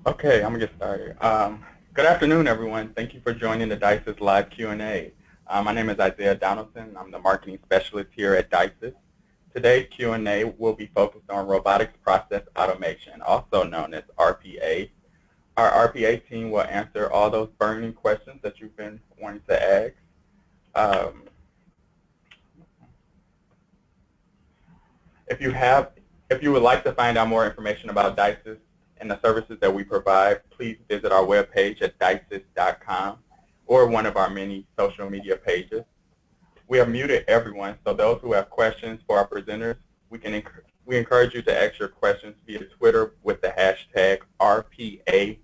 Okay, I'm gonna get started. Good afternoon, everyone. Thank you for joining the DISYS live Q&A. My name is Isaiah Donaldson. I'm the marketing specialist here at DISYS. Today's Q&A will be focused on robotics process automation, also known as RPA. Our RPA team will answer all those burning questions that you've been wanting to ask. Um, if you would like to find out more information about DISYS and the services that we provide, please visit our webpage at disys.com or one of our many social media pages. We have muted everyone, so those who have questions for our presenters, we encourage you to ask your questions via Twitter with the hashtag RPAQA.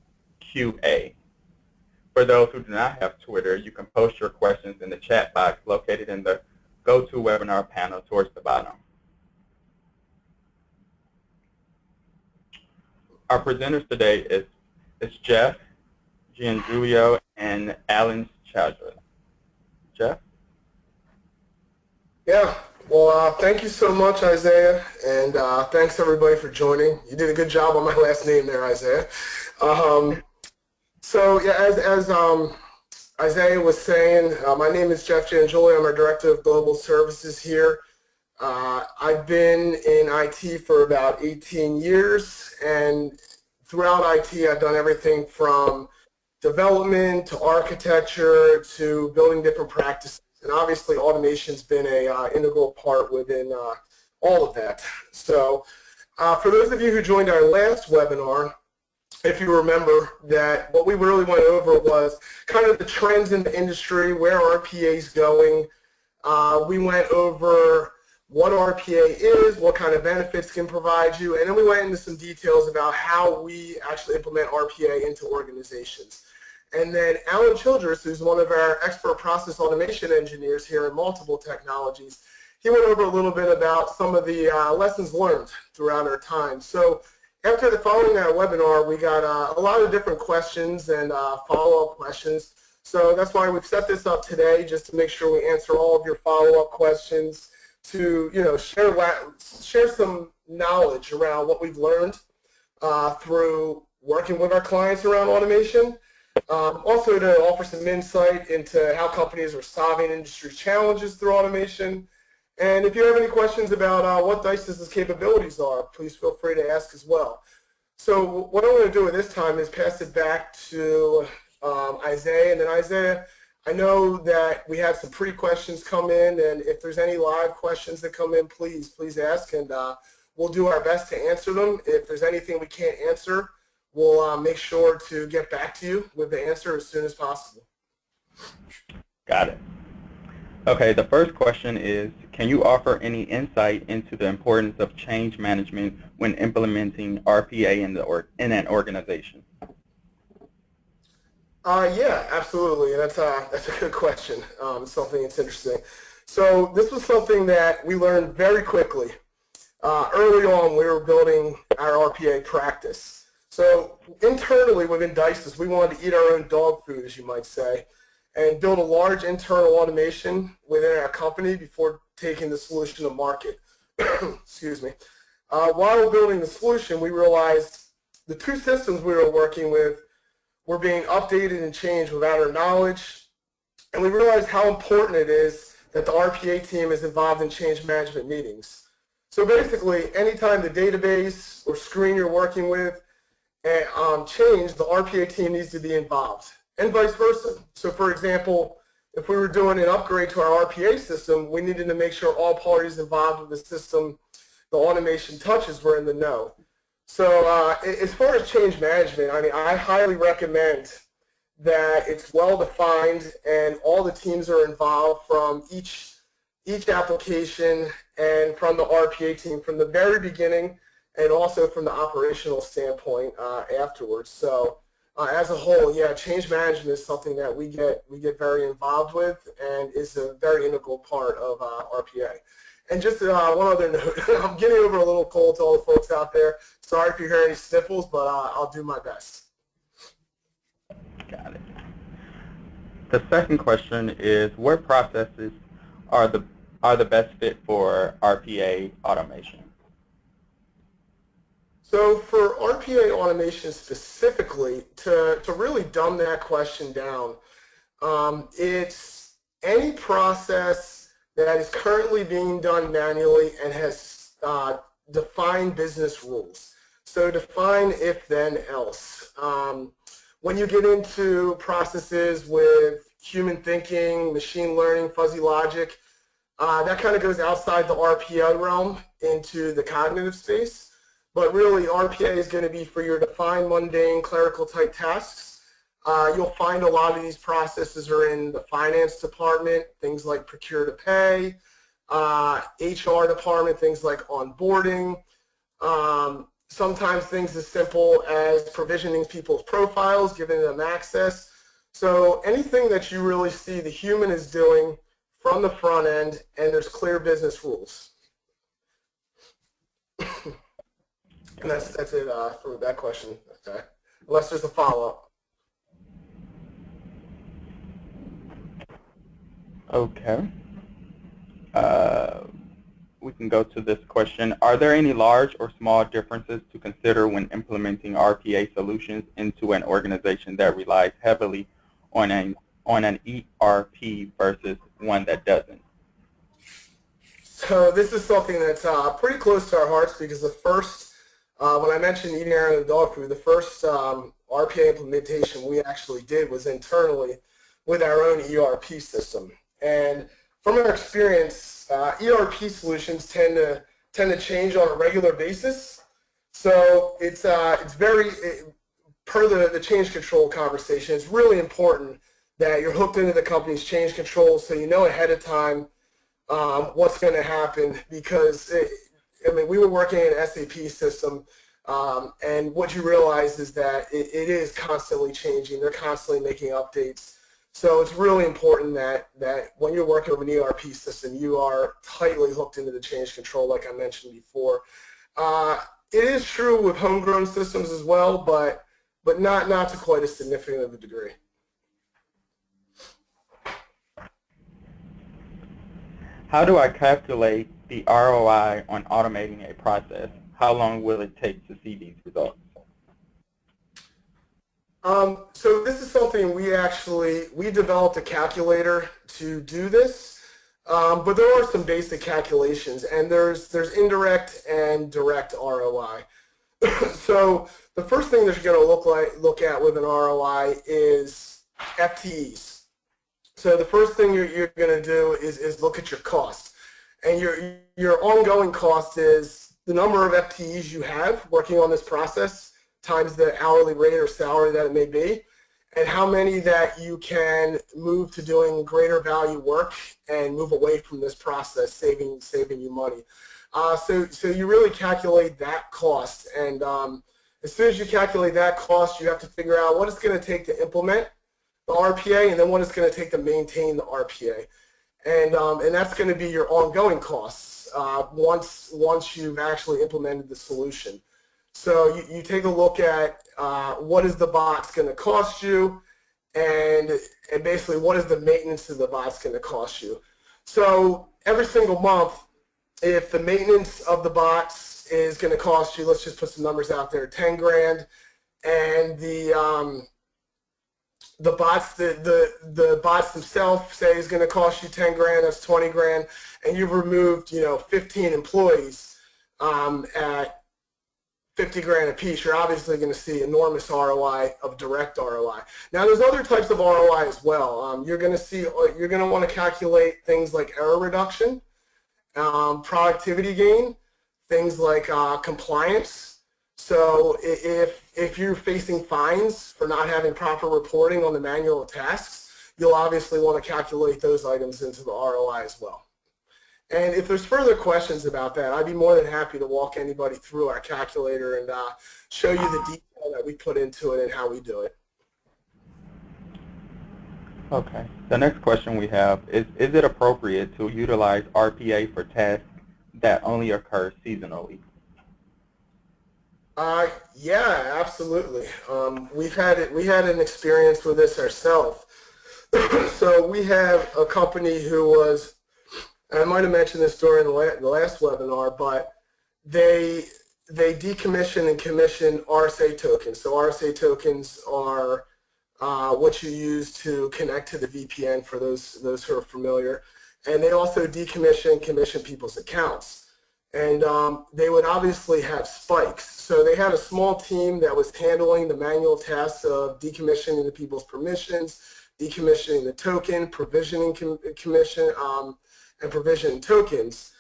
For those who do not have Twitter, you can post your questions in the chat box located in the GoToWebinar panel towards the bottom. Our presenters today is Jeff, Giangiulio, and Alan Chadra. Jeff? Yeah, well, thank you so much, Isaiah, and thanks everybody for joining. You did a good job on my last name there, Isaiah. So yeah, as Isaiah was saying, my name is Jeff Giangiulio. I'm our Director of Global Services here. I've been in IT for about 18 years, and throughout IT, I've done everything from development to architecture to building different practices. And obviously, automation's been a integral part within all of that. So for those of you who joined our last webinar, if you remember that what we really went over was kind of the trends in the industry, where RPA is going. We went over what RPA is, what kind of benefits can provide you, and then we went into some details about how we actually implement RPA into organizations. And then Alan Childress, who's one of our expert process automation engineers here in multiple technologies, he went over a little bit about some of the lessons learned throughout our time. So after following that webinar, we got a lot of different questions and follow-up questions. So that's why we've set this up today, just to make sure we answer all of your follow-up questions, to share some knowledge around what we've learned through working with our clients around automation. Also to offer some insight into how companies are solving industry challenges through automation. And if you have any questions about what DISYS' capabilities are, please feel free to ask as well. So what I'm going to do at this time is pass it back to Isaiah. And then Isaiah, I know that we had some pre-questions come in, and if there's any live questions that come in, please ask, and we'll do our best to answer them. If there's anything we can't answer, we'll make sure to get back to you with the answer as soon as possible. Got it. Okay, the first question is, can you offer any insight into the importance of change management when implementing RPA in an organization? Yeah, absolutely, and that's a good question. Something that's interesting. So this was something that we learned very quickly. Early on, we were building our RPA practice. So internally within DISYS, we wanted to eat our own dog food, as you might say, and build a large internal automation within our company before taking the solution to market. Excuse me. While building the solution, we realized the two systems we were working with were being updated and changed without our knowledge, and we realized how important it is that the RPA team is involved in change management meetings. So basically, anytime the database or screen you're working with change, the RPA team needs to be involved, and vice versa. So for example, if we were doing an upgrade to our RPA system, we needed to make sure all parties involved with the system the automation touches were in the know. So as far as change management, I mean, I highly recommend that it's well defined and all the teams are involved from each application and from the RPA team from the very beginning, and also from the operational standpoint afterwards. So as a whole, yeah, change management is something that we get very involved with and is a very integral part of RPA. And just one other note, I'm getting over a little cold to all the folks out there. Sorry if you hear any sniffles, but I'll do my best. Got it. The second question is, what processes are the best fit for RPA automation? So for RPA automation specifically, to really dumb that question down, it's any process that is currently being done manually and has defined business rules. So define if, then, else. When you get into processes with human thinking, machine learning, fuzzy logic, that kind of goes outside the RPA realm into the cognitive space. But really, RPA is going to be for your defined, mundane, clerical type tasks. You'll find a lot of these processes are in the finance department, things like procure to pay, HR department, things like onboarding, sometimes things as simple as provisioning people's profiles, giving them access. So anything that you really see the human is doing from the front end, and there's clear business rules. And that's it for that question. Okay. Unless there's a follow-up. Okay. We can go to this question. Are there any large or small differences to consider when implementing RPA solutions into an organization that relies heavily on an ERP versus one that doesn't? So this is something that's pretty close to our hearts, because the first, when I mentioned eating air in the dog food, the first RPA implementation we actually did was internally with our own ERP system. And from our experience, ERP solutions tend to change on a regular basis. So it's very, per the change control conversation, it's really important that you're hooked into the company's change control so you know ahead of time what's going to happen, because I mean, we were working in an SAP system, and what you realize is that it is constantly changing. They're constantly making updates. So it's really important that when you're working with an ERP system, you are tightly hooked into the change control, like I mentioned before. It is true with homegrown systems as well, but not to quite as significant of a degree. How do I calculate the ROI on automating a process? How long will it take to see these results? So this is something we developed a calculator to do this, but there are some basic calculations, and there's indirect and direct ROI. So the first thing that you're going to look at with an ROI is FTEs. So the first thing you're going to do is look at your cost, and your ongoing cost is the number of FTEs you have working on this process times the hourly rate or salary that it may be, and how many that you can move to doing greater value work and move away from this process, saving you money. So you really calculate that cost, and as soon as you calculate that cost, you have to figure out what it's going to take to implement the RPA, and then what it's going to take to maintain the RPA, and that's going to be your ongoing costs once you've actually implemented the solution. So you take a look at what is the box going to cost you, and basically what is the maintenance of the box going to cost you. So every single month, if the maintenance of the bots is going to cost you, let's just put some numbers out there, 10 grand, and the bots themselves say is going to cost you 10 grand, that's 20 grand, and you've removed 15 employees at 50 grand a piece, you're obviously going to see enormous ROI of direct ROI. Now, there's other types of ROI as well. You're going to want to calculate things like error reduction, productivity gain, things like compliance. So if you're facing fines for not having proper reporting on the manual tasks, you'll obviously want to calculate those items into the ROI as well. And if there's further questions about that, I'd be more than happy to walk anybody through our calculator and show you the detail that we put into it and how we do it. Okay. The next question we have is it appropriate to utilize RPA for tasks that only occur seasonally? Yeah, absolutely. We had an experience with this ourselves. So we have a company who was, and I might have mentioned this during the last webinar, but they they decommission and commission RSA tokens. So RSA tokens are what you use to connect to the VPN for those who are familiar. And they also decommission and commission people's accounts. And they would obviously have spikes. So they had a small team that was handling the manual tasks of decommissioning the people's permissions, decommissioning the token, provisioning commission, and provisioning tokens.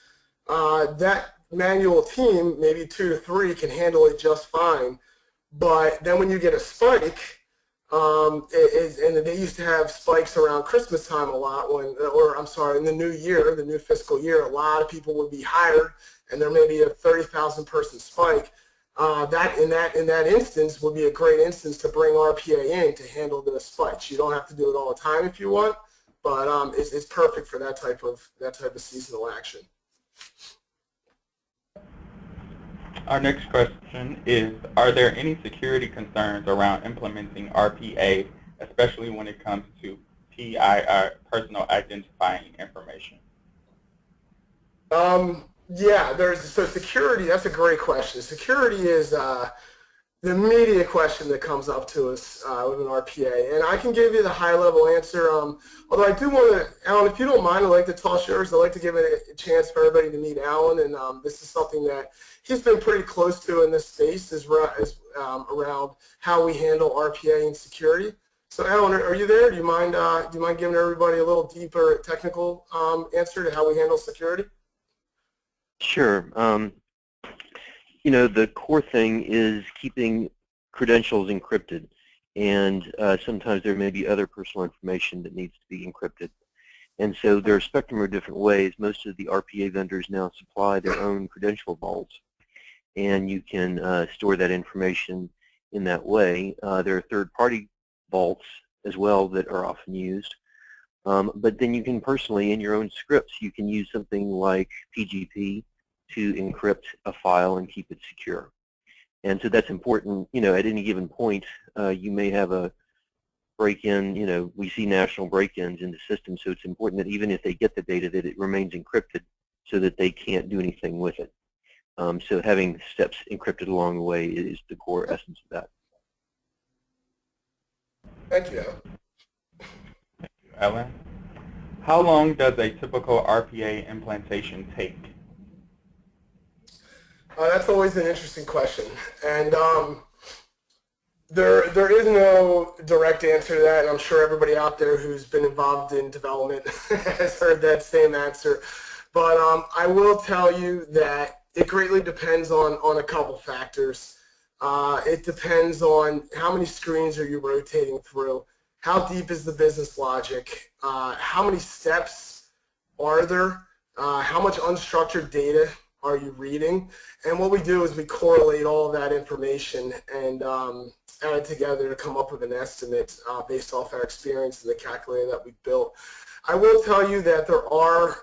That manual team, maybe 2 to 3, can handle it just fine. But then when you get a spike, and they used to have spikes around Christmas time a lot, or I'm sorry, in the new year, the new fiscal year, a lot of people would be hired, and there may be a 30,000 person spike. That in that instance would be a great instance to bring RPA in to handle the spikes. You don't have to do it all the time if you want, but it's perfect for that type of seasonal action. Our next question is, are there any security concerns around implementing RPA, especially when it comes to PII, personal identifying information? Yeah, so security, that's a great question. Security is the immediate question that comes up to us with an RPA. And I can give you the high-level answer, although I do want to, Alan, if you don't mind, I'd like to toss yours. I'd like to give it a chance for everybody to meet Alan, and this is something that he's been pretty close to in this space, around how we handle RPA and security. So Alan, are you there? Do you mind giving everybody a little deeper technical answer to how we handle security? Sure. You know, the core thing is keeping credentials encrypted, and sometimes there may be other personal information that needs to be encrypted. And so there are a spectrum of different ways. Most of the RPA vendors now supply their own credential vaults, and you can store that information in that way. There are third-party vaults as well that are often used. But then you can personally, in your own scripts, you can use something like PGP to encrypt a file and keep it secure. And so that's important. You know, at any given point, you may have a break-in. You know, we see national break-ins in the system, so it's important that even if they get the data, that it remains encrypted so that they can't do anything with it. So having steps encrypted along the way is the core essence of that. Thank you, Ellen, how long does a typical RPA implantation take? That's always an interesting question, and there is no direct answer to that, and I'm sure everybody out there who's been involved in development has heard that same answer. But I will tell you that it greatly depends on a couple factors. It depends on how many screens are you rotating through, how deep is the business logic, how many steps are there, how much unstructured data are you reading, and what we do is we correlate all of that information and add it together to come up with an estimate based off our experience and the calculator that we built. I will tell you that there are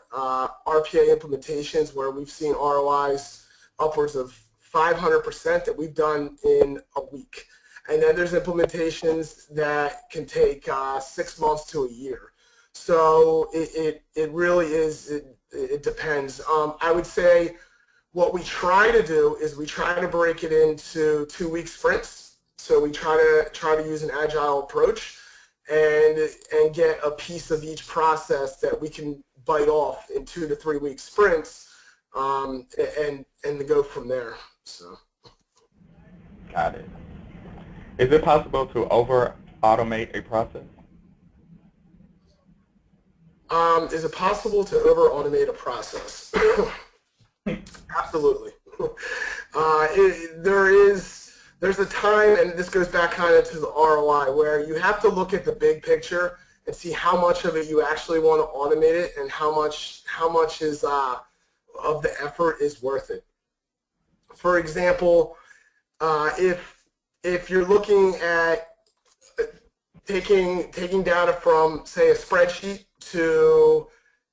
RPA implementations where we've seen ROIs upwards of 500% that we've done in a week. And then there's implementations that can take 6 months to a year. So it really is, it depends. I would say what we try to do is we try to break it into 2-week sprints. So we try to use an agile approach and get a piece of each process that we can bite off in 2 to 3 week sprints and go from there. So. Got it. Is it possible to over-automate a process? Is it possible to over-automate a process? Absolutely. There's a time, and this goes back kind of to the ROI, where you have to look at the big picture and see how much of it you actually want to automate it and how much is of the effort is worth it. For example, if you're looking at taking data from, say, a spreadsheet to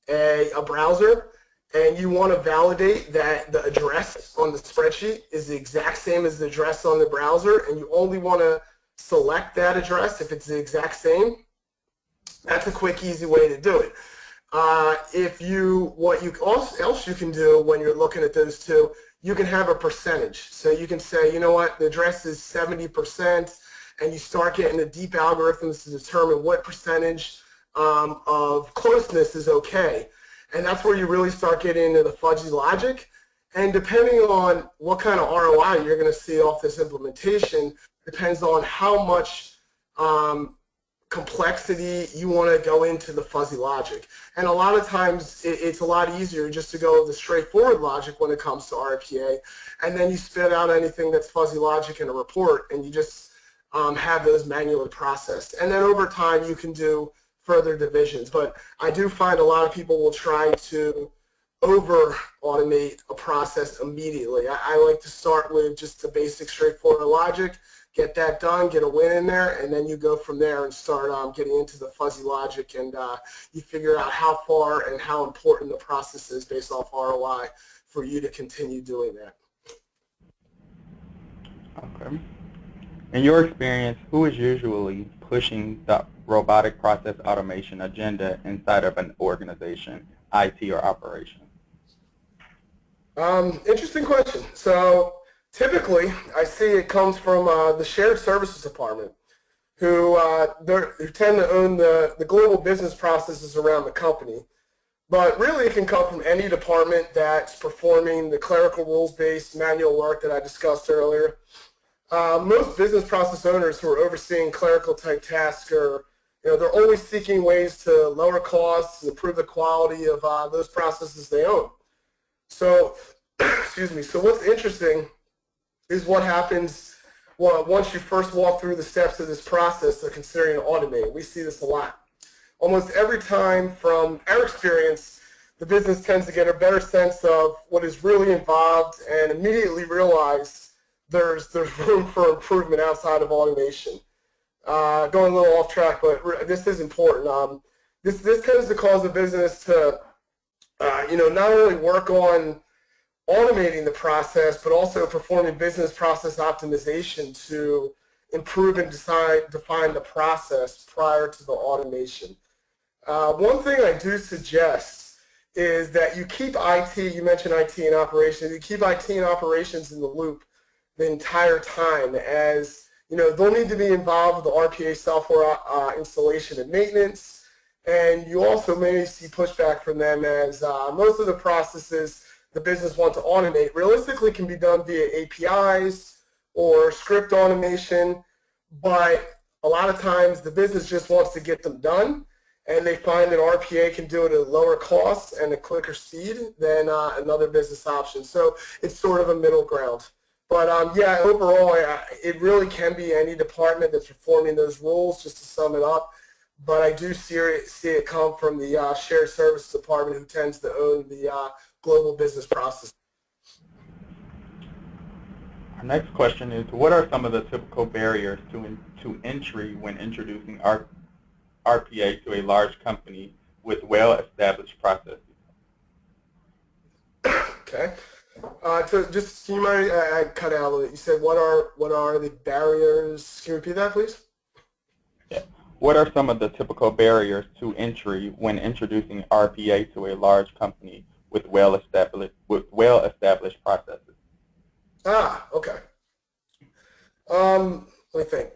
a browser, and you want to validate that the address on the spreadsheet is the exact same as the address on the browser, and you only want to select that address if it's the exact same, that's a quick, easy way to do it. Else you can do when you're looking at those two, you can have a percentage. So you can say, you know what, the address is 70%, and you start getting the deep algorithms to determine what percentage of closeness is okay. And that's where you really start getting into the fuzzy logic. And depending on what kind of ROI you're going to see off this implementation depends on how much complexity you want to go into the fuzzy logic. And a lot of times it's a lot easier just to go with the straightforward logic when it comes to RPA, and then you spit out anything that's fuzzy logic in a report, and you just have those manually processed. And then over time you can do further divisions. But I do find a lot of people will try to over automate a process immediately. I like to start with just the basic straightforward logic, get that done, get a win in there, and then you go from there and start getting into the fuzzy logic, and you figure out how far and how important the process is based off ROI for you to continue doing that. Okay. In your experience, who is usually pushing the robotic process automation agenda inside of an organization, IT or operations? Interesting question. So typically, I see it comes from the shared services department, who tend to own the global business processes around the company. But really, it can come from any department that's performing the clerical rules-based manual work that I discussed earlier. Most business process owners who are overseeing clerical type tasks are, they're always seeking ways to lower costs and improve the quality of those processes they own. So, excuse me. So what's interesting is what happens once you first walk through the steps of this process of considering it automated. We see this a lot. Almost every time from our experience, the business tends to get a better sense of what is really involved and immediately realize there's room for improvement outside of automation. Going a little off track, but this is important. This tends to cause the business to, not only work on automating the process, but also performing business process optimization to improve and define the process prior to the automation. One thing I do suggest is that you keep IT, you mentioned IT and operations, you keep IT and operations in the loop the entire time, as they'll need to be involved with the RPA software installation and maintenance, and you also may see pushback from them as most of the processes the business wants to automate realistically can be done via APIs or script automation, but a lot of times the business just wants to get them done, and they find that RPA can do it at a lower cost and a quicker speed than another business option. So it's sort of a middle ground. But yeah, overall, it really can be any department that's performing those roles, just to sum it up. But I do see it come from the shared services department, who tends to own the global business process. Our next question is, what are some of the typical barriers to entry when introducing RPA to a large company with well-established processes? Okay. So just, can you mind, I cut out a little bit. You said, what are the barriers? Can you repeat that, please? Yeah. What are some of the typical barriers to entry when introducing RPA to a large company with well-established processes? Okay. Let me think.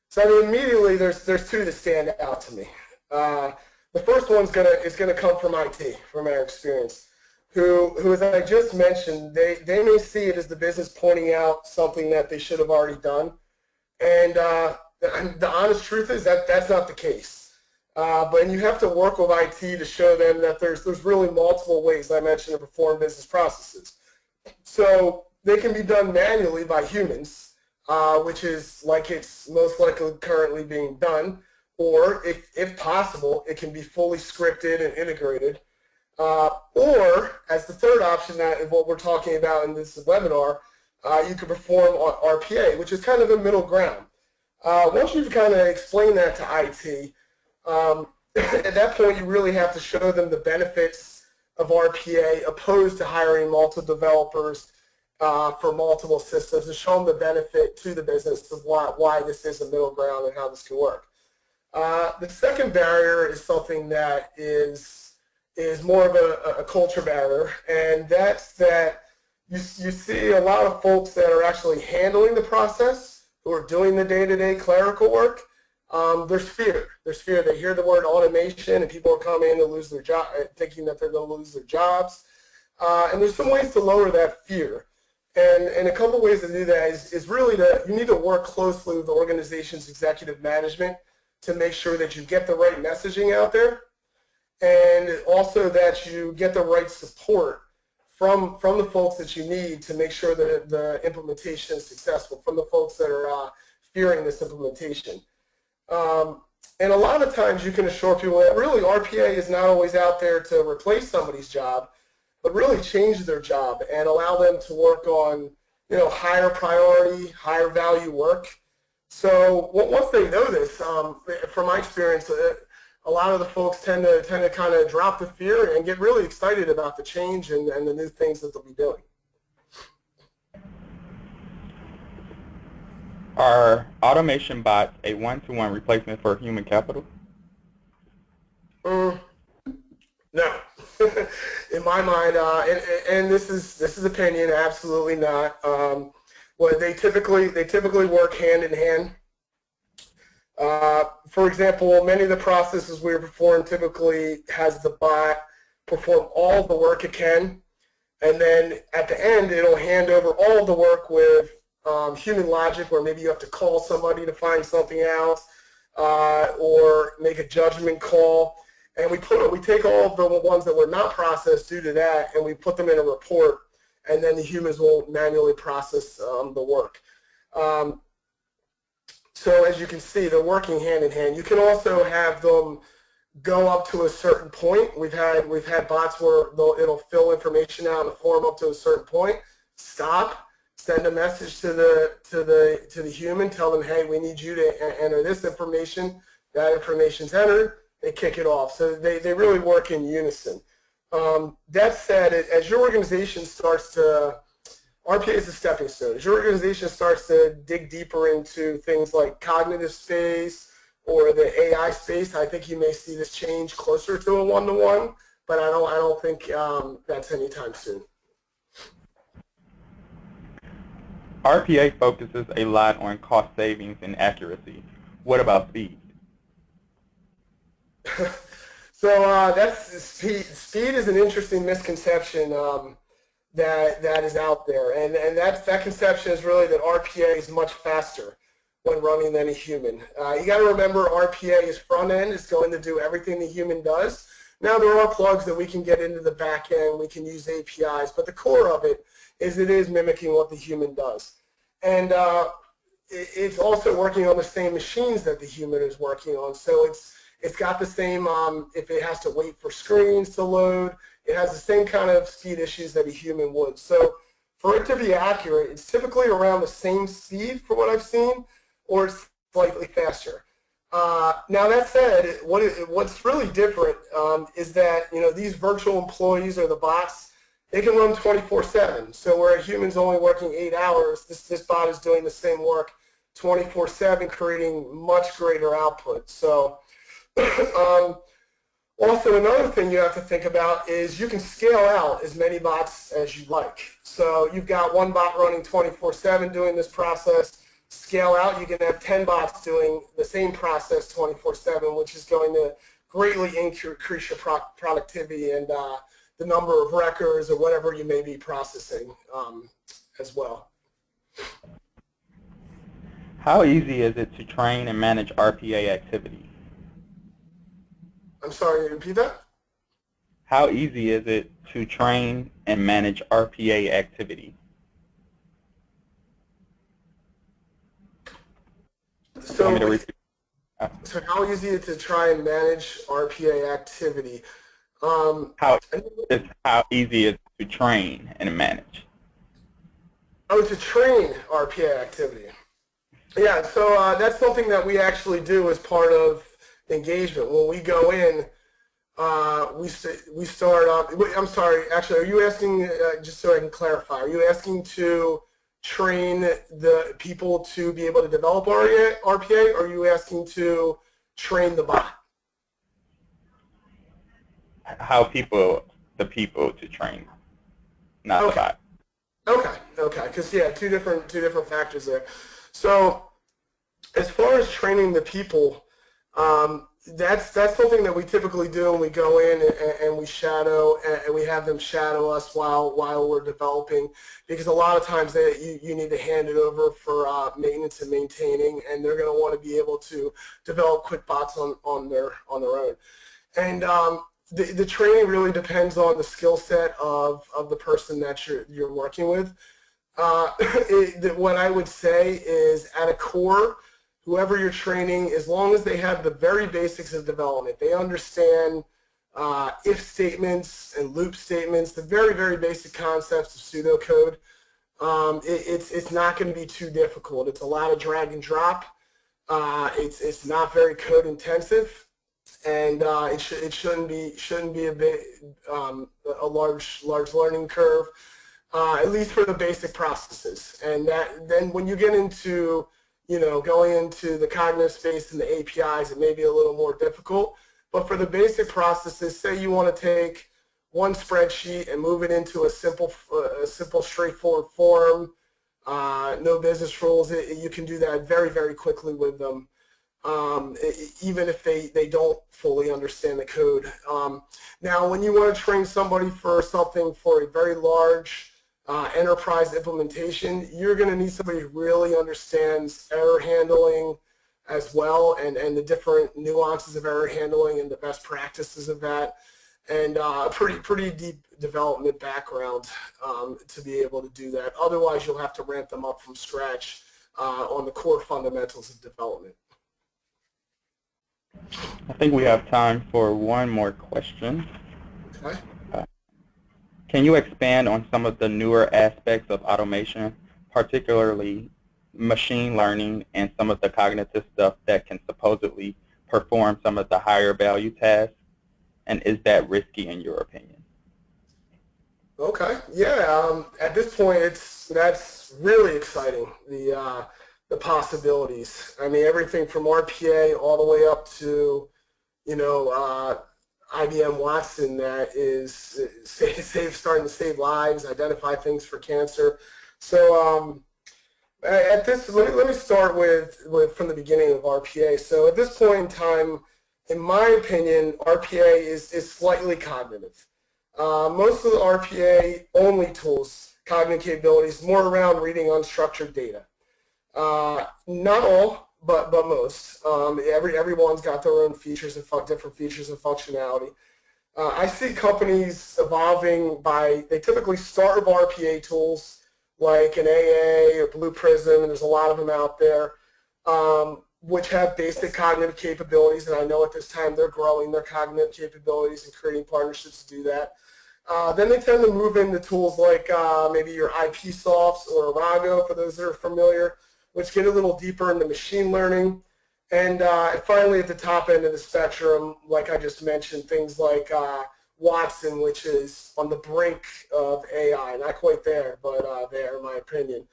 So immediately there's two that stand out to me. The first one's gonna come from IT, from our experience, who as I just mentioned, they may see it as the business pointing out something that they should have already done, and the honest truth is that that's not the case. But you have to work with IT to show them that there's really multiple ways, I mentioned, to perform business processes. So they can be done manually by humans, which is like it's most likely currently being done, or if possible, it can be fully scripted and integrated. Or, as the third option, that is what we're talking about in this webinar, you can perform RPA, which is kind of a middle ground. Once you've kind of explained that to IT, at that point you really have to show them the benefits of RPA opposed to hiring multiple developers for multiple systems, to show them the benefit to the business of why this is a middle ground and how this can work. The second barrier is something that is is more of a culture barrier, and that's that you see a lot of folks that are actually handling the process, who are doing the day-to-day clerical work. There's fear. There's fear. They hear the word automation, and people are coming in to lose their job, thinking that they're going to lose their jobs. And there's some ways to lower that fear. And a couple ways to do that is really you need to work closely with the organization's executive management to make sure that you get the right messaging out there, and also that you get the right support from the folks that you need to make sure that the implementation is successful, from the folks that are fearing this implementation. And a lot of times you can assure people that really RPA is not always out there to replace somebody's job, but really change their job and allow them to work on, higher priority, higher value work. So once they know this, from my experience, a lot of the folks tend to kind of drop the fear and get really excited about the change and the new things that they'll be doing. Are automation bots a one-to-one replacement for human capital? No. In my mind, and this is opinion, absolutely not. Well, they typically work hand in hand. For example, many of the processes we perform typically has the bot perform all the work it can, and then at the end it'll hand over all of the work with human logic, where maybe you have to call somebody to find something out or make a judgment call. And we take all of the ones that were not processed due to that, and we put them in a report, and then the humans will manually process the work. So as you can see, they're working hand in hand. You can also have them go up to a certain point. We've had bots where it'll fill information out in a form up to a certain point, stop, send a message to the human, tell them, hey, we need you to enter this information. That information's entered. They kick it off. So they really work in unison. That said, as your organization starts to, RPA is a stepping stone. As your organization starts to dig deeper into things like cognitive space or the AI space, I think you may see this change closer to a one-to-one, but I don't think that's anytime soon. RPA focuses a lot on cost savings and accuracy. What about speed? So that's speed. Speed is an interesting misconception that is out there, and that conception is really that RPA is much faster when running than a human. You got to remember, RPA is front end. It's going to do everything the human does. Now there are plugs that we can get into the back end. We can use APIs, but the core of it is mimicking what the human does, and it's also working on the same machines that the human is working on. So it's got the same, if it has to wait for screens to load, it has the same kind of speed issues that a human would. So for it to be accurate, it's typically around the same speed for what I've seen, or it's slightly faster. Now that said, what's really different is that these virtual employees or the bots, they can run 24/7. So where a human's only working 8 hours, this bot is doing the same work 24/7, creating much greater output. So also, another thing you have to think about is you can scale out as many bots as you like. So you've got one bot running 24/7 doing this process. Scale out, you can have 10 bots doing the same process 24/7, which is going to greatly increase your productivity and the number of records or whatever you may be processing as well. How easy is it to train and manage RPA activity? I'm sorry, repeat that? How easy is it to train and manage RPA activity? So how easy is it to try and manage RPA activity? How easy is it to train and manage? Oh, to train RPA activity. Yeah, so that's something that we actually do as part of engagement. When we go in, we start off. I'm sorry. Actually, are you asking? Just so I can clarify, are you asking to train the people to be able to develop RPA, or are you asking to train the bot? how the people to train, not the Okay. bot. Okay. Because yeah, two different factors there. So as far as training the people, that's something that we typically do, and we go in and we shadow, and we have them shadow us while we're developing, because a lot of times you need to hand it over for maintenance and maintaining, and they're going to want to be able to develop quick bots on their own. And the training really depends on the skill set of the person that you're working with. What I would say is, at a core, whoever you're training, as long as they have the very basics of development, they understand if statements and loop statements, the very basic concepts of pseudocode, it's not going to be too difficult. It's a lot of drag and drop. It's not very code intensive, and it shouldn't be a large learning curve. At least for the basic processes. And then when you get into, going into the cognitive space and the APIs, it may be a little more difficult. But for the basic processes, say you want to take one spreadsheet and move it into a simple, straightforward form, no business rules, you can do that very quickly with them, even if they don't fully understand the code. Now, when you want to train somebody for something for a very large enterprise implementation, you're going to need somebody who really understands error handling as well, and the different nuances of error handling and the best practices of that, and pretty deep development background to be able to do that. Otherwise, you'll have to ramp them up from scratch on the core fundamentals of development. I think we have time for one more question. Okay. Can you expand on some of the newer aspects of automation, particularly machine learning and some of the cognitive stuff that can supposedly perform some of the higher value tasks? And is that risky in your opinion? Okay. Yeah. At this point, that's really exciting. The possibilities. I mean, everything from RPA all the way up to, IBM Watson, that is starting to save lives, identify things for cancer. So at this, let me start with from the beginning of RPA. So at this point in time, in my opinion, RPA is slightly cognitive. Most of the RPA only tools, cognitive capabilities, more around reading unstructured data. Not all, but most. Everyone's got their own features and different features and functionality. I see companies evolving they typically start with RPA tools like an AA or Blue Prism, and there's a lot of them out there, which have basic cognitive capabilities, and I know at this time they're growing their cognitive capabilities and creating partnerships to do that. Then they tend to move into tools like maybe your IPsofts or Arago, for those that are familiar, which get a little deeper into machine learning. And finally, at the top end of the spectrum, like I just mentioned, things like Watson, which is on the brink of AI. Not quite there, but there, in my opinion.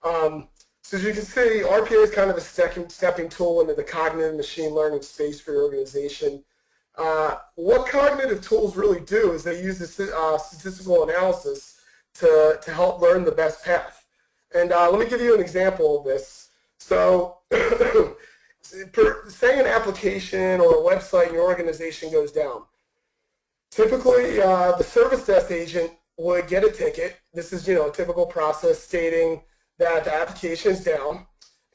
So as you can see, RPA is kind of a stepping tool into the cognitive machine learning space for your organization. What cognitive tools really do is they use the statistical analysis to help learn the best path. And let me give you an example of this. So say an application or a website in your organization goes down. Typically, the service desk agent would get a ticket. This is, a typical process stating that the application is down.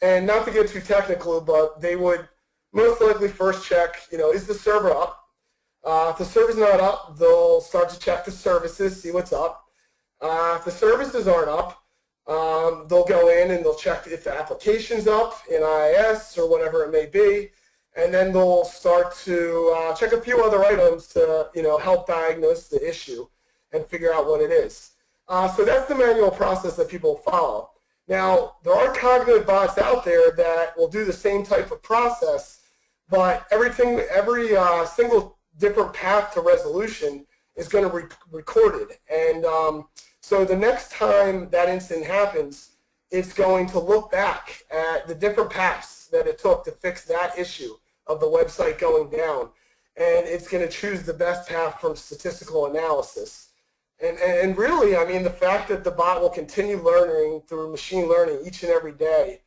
And not to get too technical, but they would most likely first check, is the server up? If the server's not up, they'll start to check the services, see what's up. If the services aren't up, they'll go in and they'll check if the application's up in IIS or whatever it may be, and then they'll start to check a few other items to help diagnose the issue and figure out what it is. So that's the manual process that people follow. Now, there are cognitive bots out there that will do the same type of process, but every single different path to resolution is going to be recorded. And so the next time that incident happens, it's going to look back at the different paths that it took to fix that issue of the website going down. and it's going to choose the best path from statistical analysis. And really, I mean, the fact that the bot will continue learning through machine learning each and every day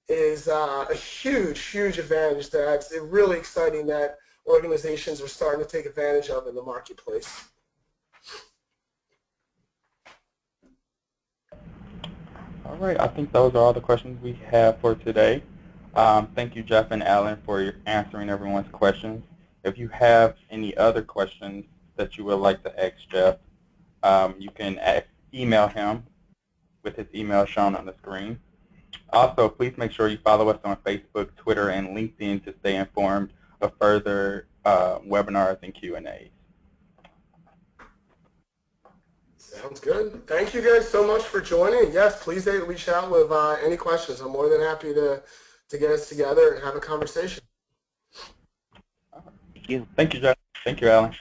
is a huge, huge advantage that's really exciting that organizations are starting to take advantage of in the marketplace. All right, I think those are all the questions we have for today. Thank you, Jeff and Alan, for answering everyone's questions. If you have any other questions that you would like to ask Jeff, you can email him with his email shown on the screen. Also, please make sure you follow us on Facebook, Twitter, and LinkedIn to stay informed of further webinars and Q&As. Sounds good. Thank you guys so much for joining. Yes, please reach out with any questions. I'm more than happy to get us together and have a conversation. Thank you. Thank you, Jeff. Thank you, Alan.